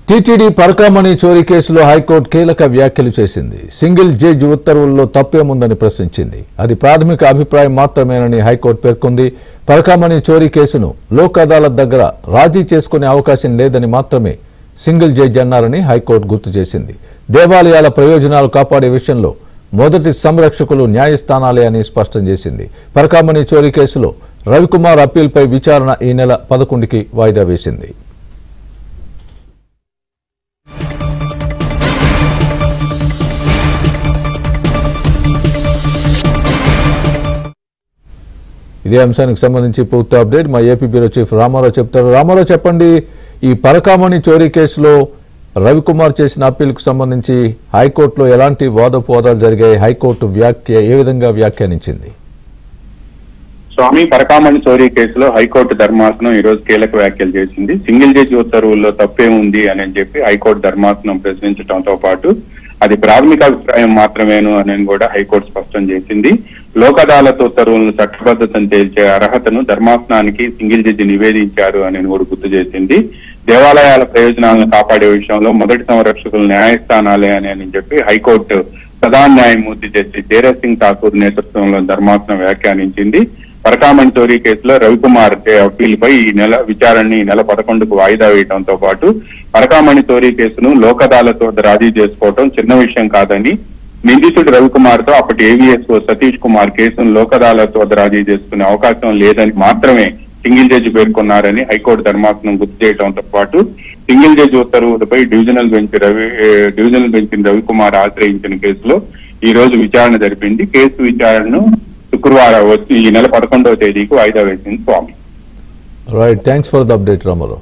TTD Parakamani చోరీ కేసులో high court కీలక వ్యాఖ్యలు చేసింది. సింగిల్ జడ్జి ఉత్తర్వుల్లో తప్పేముందని ప్రశ్నించింది. అది ప్రాథమిక అభిప్రాయం మాత్రమేనని హైకోర్టు పేర్కొంది. పరకామణి చోరీ కేసును లోక్ అదాలత్ దగ్గర రాజీ చేసుకునే అవకాశం లేదని మాత్రమే సింగిల్ జడ్జి అన్నారని హైకోర్టు గుర్తు చేసింది. దేవాలయాల ప్రయోజనాలు కాపాడే విషయంలో మొదటి సంరక్షకులు న్యాయస్థానాలే అని స్పష్టం చేసింది. పరకామణి చోరీ కేసులో రవికుమార్ అప్పీల్పై విచారణ ఈ నెల 11కి వాయిదా వేసింది. ఇదే అంశానికి సంబంధించి పూర్తి అప్డేట్ మా ఏపీ బ్యూరో చీఫ్ రామారావు చెప్తారు. రామారావు, చెప్పండి, ఈ పరకామణి చోరీ కేసులో రవికుమార్ చేసిన అప్పీల్కు సంబంధించి హైకోర్టులో ఎలాంటి వాదోపవాదాలు జరిగాయి? హైకోర్టు ఏ విధంగా వ్యాఖ్యానించింది? స్వామి, పరకామణి చోరీ కేసులో హైకోర్టు ధర్మాసనం ఈ రోజు కీలక వ్యాఖ్యలు చేసింది. సింగిల్ జడ్జి ఉత్తర్వుల్లో తప్పేముంది అని చెప్పి హైకోర్టు ధర్మాసనం ప్రశ్నించడంతో పాటు అది ప్రాథమిక అభిప్రాయం మాత్రమేను అని కూడా హైకోర్టు స్పష్టం చేసింది. లోక్ అదాలత్ ఉత్తర్వులను చట్టబద్ధతను తేల్చే అర్హతను ధర్మాసనానికి సింగిల్ జడ్జి నివేదించారు అని కూడా గుర్తు చేసింది. దేవాలయాల ప్రయోజనాలను కాపాడే విషయంలో మొదటి సంరక్షకులు న్యాయస్థానాలే అని చెప్పి హైకోర్టు ప్రధాన న్యాయమూర్తి జస్టిస్ ధీరజ్ సింగ్ ఠాకూర్ నేతృత్వంలో ధర్మాసనం వ్యాఖ్యానించింది. పరకామణి చోరీ కేసులో రవికుమార్ అప్పీల్పై ఈ నెల విచారణని ఈ నెల 11కు వాయిదా వేయడంతో పాటు పరకామణి చోరీ కేసును లోక్ అదాలత్ వద్ద రాజీ చేసుకోవడం చిన్న విషయం కాదని, నిందితుడు రవికుమార్ తో అప్పటి ఏవీఎస్ఓ సతీష్ కుమార్ కేసును లోక్ అదాలత్ వద్ద రాజీ చేసుకునే అవకాశం లేదని మాత్రమే సింగిల్ జడ్జి పేర్కొన్నారని హైకోర్టు ధర్మాసనం గుర్తు చేయడంతో పాటు సింగిల్ జడ్జి ఉత్తర్వులపై డివిజనల్ బెంచ్ రవికుమార్ ఆశ్రయించిన కేసులో ఈ రోజు విచారణ జరిపింది. కేసు విచారణను శుక్రవారం వచ్చి ఈ నెల 11వ తేదీకి వాయిదా వేసింది. Swamy, right, thanks for the update Ramarao.